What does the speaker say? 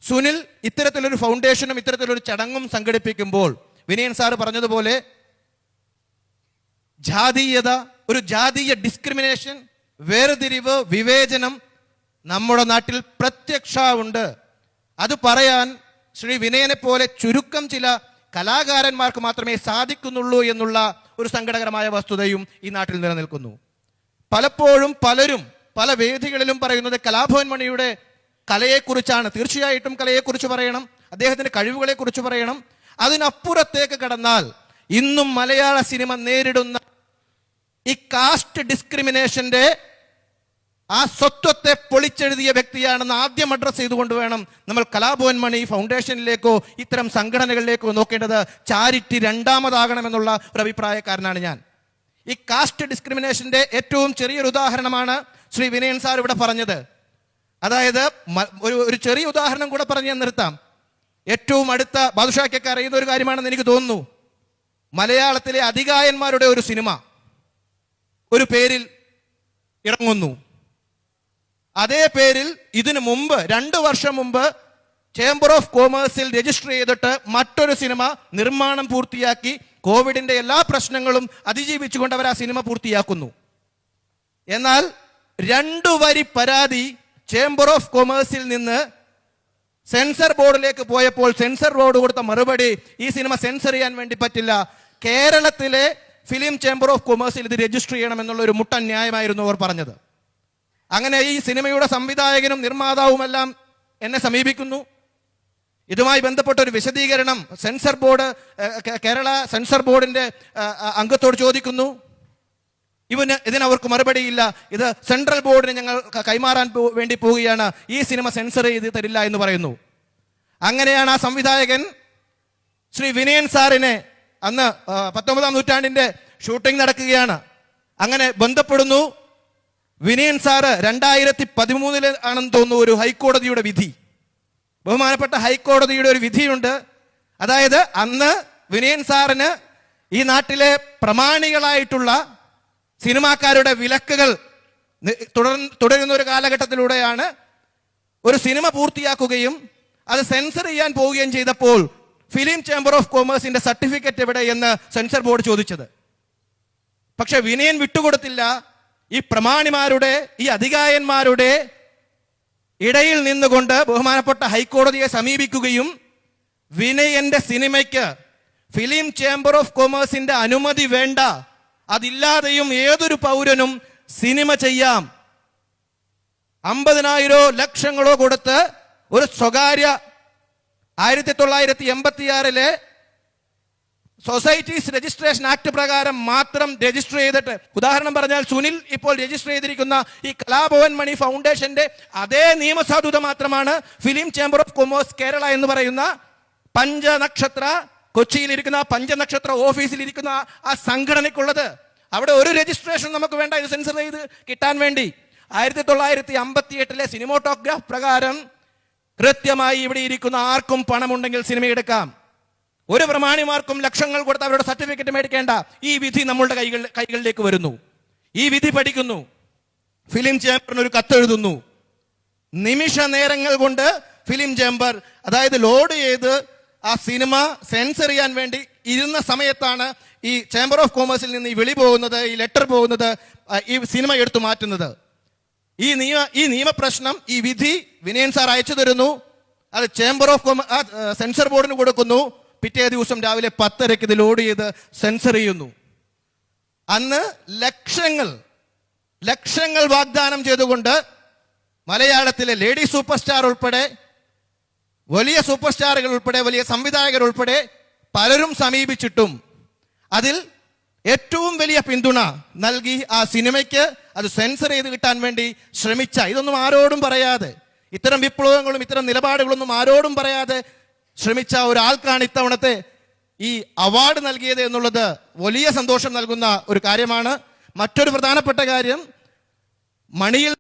സുനിൽ ഇത്തരത്തിലൊരു ഫൗണ്ടേഷനും ഇത്തരത്തിലൊരു ചടങ്ങും സംഘടിപ്പിക്കുമ്പോൾ വിനയൻ സാറ് പറഞ്ഞതുപോലെ ജാതീയത, ഒരു ജാതീയ ഡിസ്ക്രിമിനേഷൻ, വേർതിരിവ്, വിവേചനം നമ്മുടെ നാട്ടിൽ പ്രത്യക്ഷമുണ്ട്. അത് പറയാൻ ശ്രീ വിനയനെ പോലെ ചുരുക്കം ചില കലാകാരന്മാർക്ക് മാത്രമേ സാധിക്കുന്നുള്ളൂ എന്നുള്ള ഒരു സങ്കടകരമായ വസ്തുതയും ഈ നാട്ടിൽ നിലനിൽക്കുന്നു. പലപ്പോഴും പലരും പല വേദികളിലും പറയുന്നത് കലാഭവൻ മണിയുടെ കലയെക്കുറിച്ചാണ്. തീർച്ചയായിട്ടും കലയെക്കുറിച്ച് പറയണം, അദ്ദേഹത്തിൻ്റെ കഴിവുകളെക്കുറിച്ച് പറയണം. അതിനപ്പുറത്തേക്ക് കടന്നാൽ ഇന്നും മലയാള സിനിമ നേരിടുന്ന ഈ കാസ്റ്റ് ഡിസ്ക്രിമിനേഷന്റെ ആ സ്വത്വത്തെ പൊളിച്ചെഴുതിയ വ്യക്തിയാണെന്ന് ആദ്യം അഡ്രസ് ചെയ്തുകൊണ്ട് വേണം നമ്മൾ കലാഭവൻ മണി ഫൗണ്ടേഷനിലേക്കോ ഇത്തരം സംഘടനകളിലേക്കോ നോക്കേണ്ടത്. ചാരിറ്റി രണ്ടാമതാകണമെന്നുള്ള ഒരു അഭിപ്രായക്കാരനാണ് ഞാൻ. ഈ കാസ്റ്റ് ഡിസ്ക്രിമിനേഷന്റെ ഏറ്റവും ചെറിയൊരു ഉദാഹരണമാണ് ശ്രീ വിനയൻ സാർ ഇവിടെ പറഞ്ഞത്. അതായത് ഒരു ചെറിയ ഉദാഹരണം കൂടെ പറഞ്ഞ് ഞാൻ നിർത്താം. ഏറ്റവും അടുത്ത ബാദുഷാക്കൊക്കെ അറിയുന്ന ഒരു കാര്യമാണെന്ന് എനിക്ക് തോന്നുന്നു. മലയാളത്തിലെ അതികായന്മാരുടെ ഒരു സിനിമ ഒരു പേരിൽ ഇറങ്ങുന്നു. അതേ പേരിൽ ഇതിനു മുമ്പ് 2 വർഷം മുമ്പ് ചേംബർ ഓഫ് കോമേഴ്സിൽ രജിസ്റ്റർ ചെയ്തിട്ട് മറ്റൊരു സിനിമ നിർമ്മാണം പൂർത്തിയാക്കി കോവിഡിന്റെ എല്ലാ പ്രശ്നങ്ങളും അതിജീവിച്ചുകൊണ്ട് അവർ ആ സിനിമ പൂർത്തിയാക്കുന്നു. എന്നാൽ 2 വരി പരാതി ചേംബർ ഓഫ് കൊമേഴ്സിൽ നിന്ന് സെൻസർ ബോർഡിലേക്ക് പോയപ്പോൾ സെൻസർ ബോർഡ് കൊടുത്ത മറുപടി, ഈ സിനിമ സെൻസർ ചെയ്യാൻ വേണ്ടി പറ്റില്ല, കേരളത്തിലെ ഫിലിം ചേംബർ ഓഫ് കൊമേഴ്സിൽ ഇത് രജിസ്റ്റർ ചെയ്യണമെന്നുള്ള ഒരു മുട്ടൻ ന്യായമായിരുന്നു അവർ പറഞ്ഞത്. അങ്ങനെ ഈ സിനിമയുടെ സംവിധായകനും നിർമ്മാതാവുമെല്ലാം എന്നെ സമീപിക്കുന്നു. ഇതുമായി ബന്ധപ്പെട്ട ഒരു വിശദീകരണം സെൻസർ ബോർഡ്, കേരള സെൻസർ ബോർഡിന്റെ അംഗത്തോട് ചോദിക്കുന്നു. ഇതിനവർക്ക് മറുപടിയില്ല. ഇത് സെൻട്രൽ ബോർഡിന് ഞങ്ങൾ കൈമാറാൻ വേണ്ടി പോവുകയാണ്, ഈ സിനിമ സെൻസർ ചെയ്ത് തരില്ല എന്ന് പറയുന്നു. അങ്ങനെയാണ് ആ സംവിധായകൻ ശ്രീ വിനയൻ സാറിനെ, അന്ന് 19-ാം നൂറ്റാണ്ടിന്റെ ഷൂട്ടിംഗ് നടക്കുകയാണ്, അങ്ങനെ ബന്ധപ്പെടുന്നു. വിനയൻ സാറ് 2013 ആണെന്ന് തോന്നുന്നു ഒരു ഹൈക്കോടതിയുടെ വിധി, ബഹുമാനപ്പെട്ട ഹൈക്കോടതിയുടെ ഒരു വിധിയുണ്ട്. അതായത് അന്ന് വിനയൻ സാറിന് ഈ നാട്ടിലെ പ്രമാണികളായിട്ടുള്ള സിനിമാക്കാരുടെ വിലക്കുകൾ തുടരുന്ന ഒരു കാലഘട്ടത്തിലൂടെയാണ് ഒരു സിനിമ പൂർത്തിയാക്കുകയും അത് സെൻസർ ചെയ്യാൻ പോവുകയും ചെയ്തപ്പോൾ ഫിലിം ചേംബർ ഓഫ് കോമേഴ്സിന്റെ സർട്ടിഫിക്കറ്റ് എവിടെ എന്ന് സെൻസർ ബോർഡ് ചോദിച്ചത്. പക്ഷെ വിനയൻ വിട്ടുകൊടുത്തില്ല. ഈ പ്രമാണിമാരുടെ, ഈ അധികായന്മാരുടെ ഇടയിൽ നിന്നുകൊണ്ട് ബഹുമാനപ്പെട്ട ഹൈക്കോടതിയെ സമീപിക്കുകയും വിനയന്റെ സിനിമയ്ക്ക് ഫിലിം ചേംബർ ഓഫ് കൊമേഴ്സിന്റെ അനുമതി വേണ്ട, അതില്ലാതെയും ഏതൊരു പൗരനും സിനിമ ചെയ്യാം, 50,000 ലക്ഷങ്ങളോ കൊടുത്ത് ഒരു സ്വകാര്യ 1986 സൊസൈറ്റീസ് രജിസ്ട്രേഷൻ ആക്ട് പ്രകാരം മാത്രം രജിസ്റ്റർ ചെയ്തിട്ട്, ഉദാഹരണം പറഞ്ഞാൽ സുനിൽ ഇപ്പോൾ രജിസ്റ്റർ ചെയ്തിരിക്കുന്ന ഈ കലാഭവൻ മണി ഫൗണ്ടേഷന്റെ അതേ നിയമസാധുത മാത്രമാണ് film chamber of commerce Kerala എന്ന് പറയുന്ന പഞ്ചനക്ഷത്ര, കൊച്ചിയിലിരിക്കുന്ന പഞ്ചനക്ഷത്ര ഓഫീസിലിരിക്കുന്ന ആ സംഘടനയ്ക്കുള്ളത്. അവിടെ ഒരു രജിസ്ട്രേഷൻ നമുക്ക് വേണ്ട ഇത് സെൻസർ ചെയ്ത് കിട്ടാൻ വേണ്ടി. 1958 സിനിമോട്ടോഗ്രാഫ് പ്രകാരം കൃത്യമായി ഇവിടെ ഇരിക്കുന്ന ആർക്കും പണമുണ്ടെങ്കിൽ സിനിമ എടുക്കാം. ഒരു പ്രമാണിമാർക്കും ലക്ഷങ്ങൾ കൊടുത്ത് അവരുടെ സർട്ടിഫിക്കറ്റ് മേടിക്കേണ്ട. ഈ വിധി നമ്മളുടെ കൈകളിലേക്ക് വരുന്നു. ഈ വിധി പഠിക്കുന്നു. ഫിലിം ചേംബറിന് ഒരു കത്തെഴുതുന്നു. നിമിഷ നേരങ്ങൾ കൊണ്ട് ഫിലിം ചേംബർ, അതായത് ലോഡ് ചെയ്ത് ആ സിനിമ സെൻസർ ചെയ്യാൻ വേണ്ടി ഇരുന്ന സമയത്താണ് ഈ ചേംബർ ഓഫ് കോമേഴ്സിൽ നിന്ന് ഈ വിളി പോകുന്നത്, ഈ ലെറ്റർ പോകുന്നത്, ഈ സിനിമ എടുത്തു മാറ്റുന്നത്. ഈ നിയമപ്രശ്നം, ഈ വിധി വിനയൻ സാർ അയച്ചു തരുന്നു. അത് ചേംബർ ഓഫ് സെൻസർ ബോർഡിന് കൊടുക്കുന്നു. പിറ്റേ ദിവസം രാവിലെ 10:30 ഇത് ലോഡ് ചെയ്ത് സെൻസർ ചെയ്യുന്നു. അന്ന് ലക്ഷങ്ങൾ വാഗ്ദാനം ചെയ്തുകൊണ്ട് മലയാളത്തിലെ ലേഡി സൂപ്പർ സ്റ്റാർ ഉൾപ്പെടെ, വലിയ സൂപ്പർ സ്റ്റാറുകൾ ഉൾപ്പെടെ, വലിയ സംവിധായകർ ഉൾപ്പെടെ പലരും സമീപിച്ചിട്ടും അതിൽ ഏറ്റവും വലിയ പിന്തുണ നൽകി ആ സിനിമയ്ക്ക് അത് സെൻസർ ചെയ്ത് കിട്ടാൻ വേണ്ടി ശ്രമിച്ച, ഇതൊന്നും ആരോടും പറയാതെ, ഇത്തരം വിപ്ലവങ്ങളും ഇത്തരം നിലപാടുകളൊന്നും ആരോടും പറയാതെ ശ്രമിച്ച ഒരാൾക്കാണ് ഇത്തവണത്തെ ഈ അവാർഡ് നൽകിയത് എന്നുള്ളത് വലിയ സന്തോഷം നൽകുന്ന ഒരു കാര്യമാണ്. മറ്റൊരു പ്രധാനപ്പെട്ട കാര്യം, മണിയിൽ